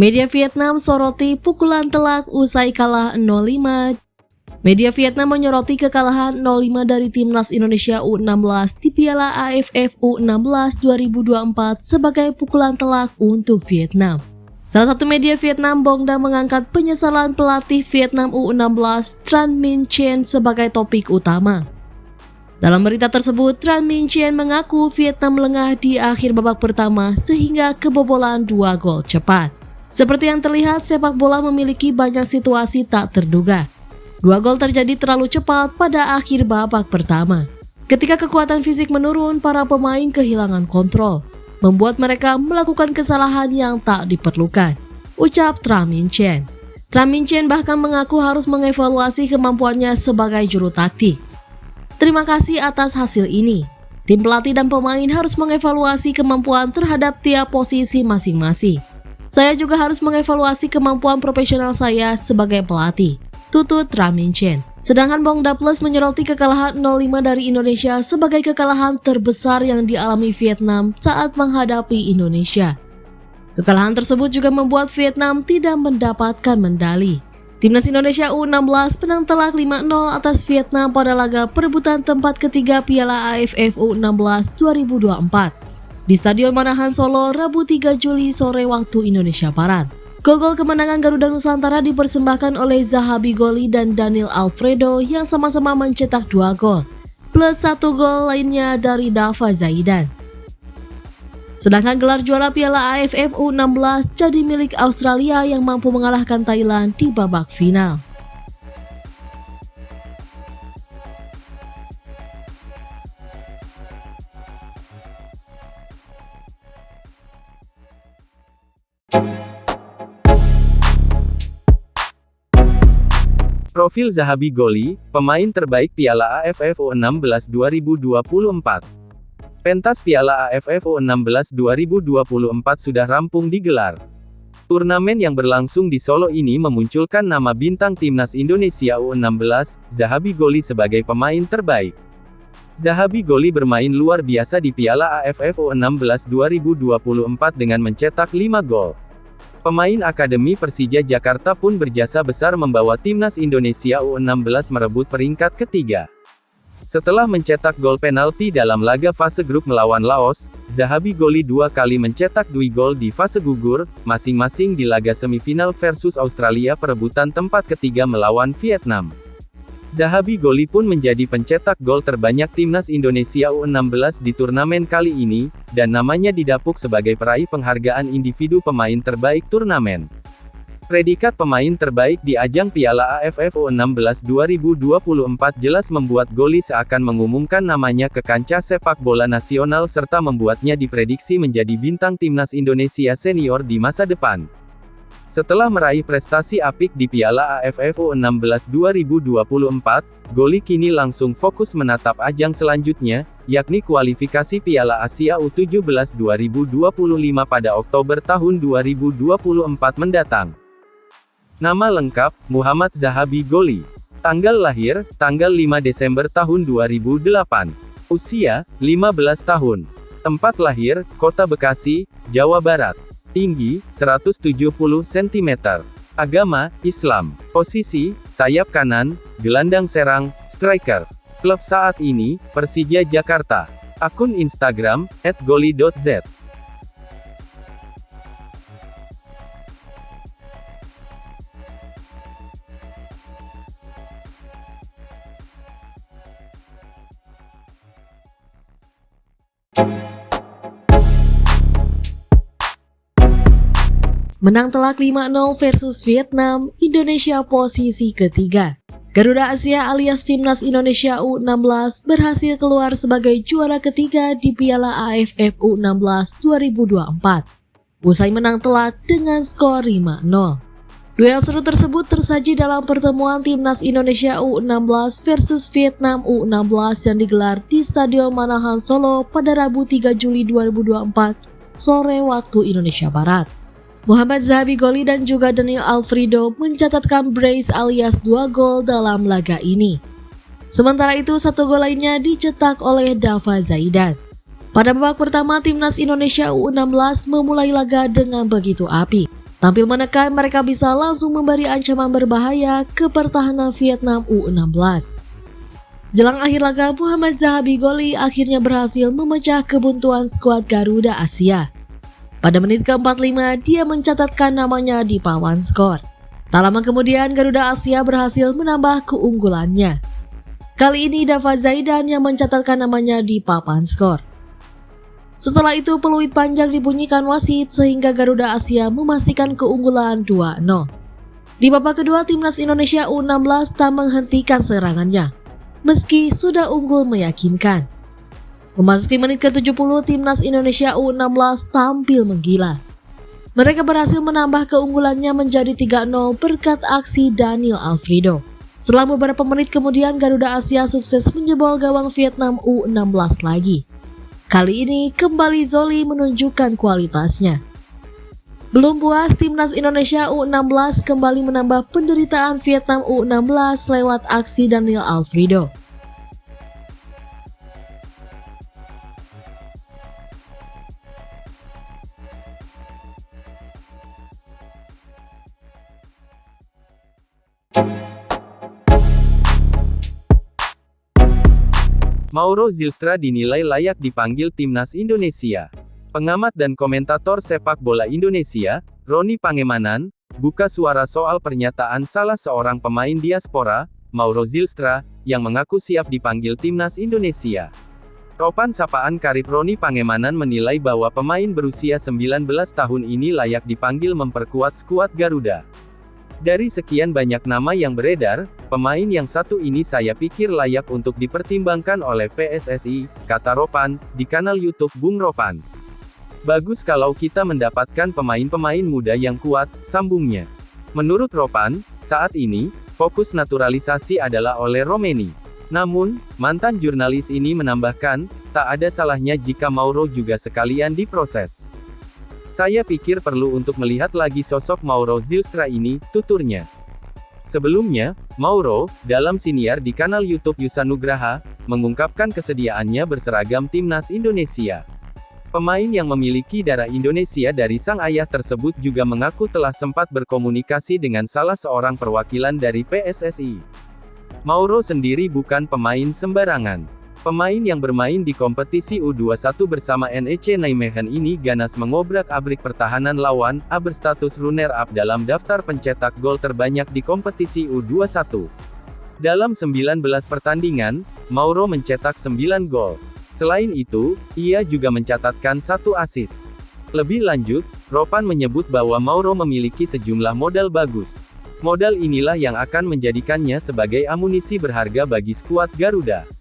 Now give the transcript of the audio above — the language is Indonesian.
Media Vietnam soroti pukulan telak usai kalah 0-5. Media Vietnam menyoroti kekalahan 0-5 dari Timnas Indonesia U16 di Piala AFF U16 2024 sebagai pukulan telak untuk Vietnam. Salah satu media Vietnam, Bongda, mengangkat penyesalan pelatih Vietnam U16 Tran Minh Chien sebagai topik utama. Dalam berita tersebut, Tran Minh Chien mengaku Vietnam lengah di akhir babak pertama sehingga kebobolan 2 gol cepat. Seperti yang terlihat, sepak bola memiliki banyak situasi tak terduga. 2 gol terjadi terlalu cepat pada akhir babak pertama. Ketika kekuatan fisik menurun, para pemain kehilangan kontrol, membuat mereka melakukan kesalahan yang tak diperlukan, ucap Tran Minh Chien. Tran Minh Chien bahkan mengaku harus mengevaluasi kemampuannya sebagai juru taktik. Terima kasih atas hasil ini. Tim pelatih dan pemain harus mengevaluasi kemampuan terhadap tiap posisi masing-masing. Saya juga harus mengevaluasi kemampuan profesional saya sebagai pelatih, tutut Tran Minh Chien. Sedangkan Bongda Plus menyoroti kekalahan 0-5 dari Indonesia sebagai kekalahan terbesar yang dialami Vietnam saat menghadapi Indonesia. Kekalahan tersebut juga membuat Vietnam tidak mendapatkan medali. Timnas Indonesia U16 menang telak 5-0 atas Vietnam pada laga perebutan tempat ketiga Piala AFF U16 2024 di Stadion Manahan Solo, Rabu 3 Juli sore waktu Indonesia Barat. Gol kemenangan Garuda Nusantara dipersembahkan oleh Zahabi Goli dan Daniel Alfredo yang sama-sama mencetak 2 gol, plus 1 gol lainnya dari Dava Zaidan. Sedangkan gelar juara Piala AFF U16 jadi milik Australia yang mampu mengalahkan Thailand di babak final. Profil Zahabi Goli, pemain terbaik Piala AFF U16 2024. Pentas Piala AFF U16 2024 sudah rampung digelar. Turnamen yang berlangsung di Solo ini memunculkan nama bintang Timnas Indonesia U16, Zahabi Goli sebagai pemain terbaik. Zahabi Goli bermain luar biasa di Piala AFF U16 2024 dengan mencetak 5 gol. Pemain Akademi Persija Jakarta pun berjasa besar membawa Timnas Indonesia U16 merebut peringkat ketiga. Setelah mencetak gol penalti dalam laga fase grup melawan Laos, Zahabi Goli 2 kali mencetak 2 gol di fase gugur, masing-masing di laga semifinal versus Australia perebutan tempat ketiga melawan Vietnam. Zahabi Goli pun menjadi pencetak gol terbanyak Timnas Indonesia U16 di turnamen kali ini, dan namanya didapuk sebagai peraih penghargaan individu pemain terbaik turnamen. Predikat pemain terbaik di ajang Piala AFF U16 2024 jelas membuat Goli seakan mengumumkan namanya ke kancah sepak bola nasional serta membuatnya diprediksi menjadi bintang Timnas Indonesia senior di masa depan. Setelah meraih prestasi apik di Piala AFF U16 2024, Goli kini langsung fokus menatap ajang selanjutnya, yakni kualifikasi Piala Asia U17 2025 pada Oktober tahun 2024 mendatang. Nama lengkap, Muhammad Zahabi Goli. Tanggal lahir, tanggal 5 Desember tahun 2008. Usia, 15 tahun. Tempat lahir, Kota Bekasi, Jawa Barat. Tinggi, 170 cm. Agama, Islam. Posisi, sayap kanan, gelandang serang, striker. Klub saat ini, Persija Jakarta. Akun Instagram, @goli.z. Menang telak 5-0 versus Vietnam, Indonesia posisi ketiga. Garuda Asia alias Timnas Indonesia U16 berhasil keluar sebagai juara ketiga di Piala AFF U16 2024. Usai menang telak dengan skor 5-0. Duel seru tersebut tersaji dalam pertemuan Timnas Indonesia U16 versus Vietnam U16 yang digelar di Stadion Manahan Solo pada Rabu 3 Juli 2024 sore waktu Indonesia Barat. Muhammad Zahabi Goli dan juga Daniel Alfredo mencatatkan brace alias 2 gol dalam laga ini. Sementara itu 1 gol lainnya dicetak oleh Dava Zaidan. Pada babak pertama, Timnas Indonesia U16 memulai laga dengan begitu apik. Tampil menekan, mereka bisa langsung memberi ancaman berbahaya ke pertahanan Vietnam U16. Jelang akhir laga, Muhammad Zahabi Goli akhirnya berhasil memecah kebuntuan skuad Garuda Asia. Pada menit ke-45, dia mencatatkan namanya di papan skor. Tak lama kemudian, Garuda Asia berhasil menambah keunggulannya. Kali ini Dava Zaidan yang mencatatkan namanya di papan skor. Setelah itu peluit panjang dibunyikan wasit sehingga Garuda Asia memastikan keunggulan 2-0. Di babak kedua, timnas Indonesia U16 tak menghentikan serangannya, meski sudah unggul meyakinkan. Memasuki menit ke-70, timnas Indonesia U16 tampil menggila. Mereka berhasil menambah keunggulannya menjadi 3-0 berkat aksi Daniel Alfredo. Setelah beberapa menit kemudian, Garuda Asia sukses menjebol gawang Vietnam U16 lagi. Kali ini kembali Zoli menunjukkan kualitasnya. Belum puas, timnas Indonesia U16 kembali menambah penderitaan Vietnam U16 lewat aksi Daniel Alfredo. Mauro Zylstra dinilai layak dipanggil timnas Indonesia. Pengamat dan komentator sepak bola Indonesia, Roni Pangemanan, buka suara soal pernyataan salah seorang pemain diaspora, Mauro Zylstra, yang mengaku siap dipanggil timnas Indonesia. Ropan sapaan karib Roni Pangemanan menilai bahwa pemain berusia 19 tahun ini layak dipanggil memperkuat skuad Garuda. Dari sekian banyak nama yang beredar, pemain yang satu ini saya pikir layak untuk dipertimbangkan oleh PSSI, kata Ropan, di kanal YouTube Bung Ropan. Bagus kalau kita mendapatkan pemain-pemain muda yang kuat, sambungnya. Menurut Ropan, saat ini, fokus naturalisasi adalah oleh Romeni. Namun, mantan jurnalis ini menambahkan, tak ada salahnya jika Mauro juga sekalian diproses. Saya pikir perlu untuk melihat lagi sosok Mauro Zylstra ini, tuturnya. Sebelumnya, Mauro, dalam siniar di kanal YouTube Yusanugraha, mengungkapkan kesediaannya berseragam timnas Indonesia. Pemain yang memiliki darah Indonesia dari sang ayah tersebut juga mengaku telah sempat berkomunikasi dengan salah seorang perwakilan dari PSSI. Mauro sendiri bukan pemain sembarangan. Pemain yang bermain di kompetisi U21 bersama NEC Nijmegen ini ganas mengobrak-abrik pertahanan lawan, berstatus runner-up dalam daftar pencetak gol terbanyak di kompetisi U21. Dalam 19 pertandingan, Mauro mencetak 9 gol. Selain itu, ia juga mencatatkan 1 assist. Lebih lanjut, Ropan menyebut bahwa Mauro memiliki sejumlah modal bagus. Modal inilah yang akan menjadikannya sebagai amunisi berharga bagi skuad Garuda.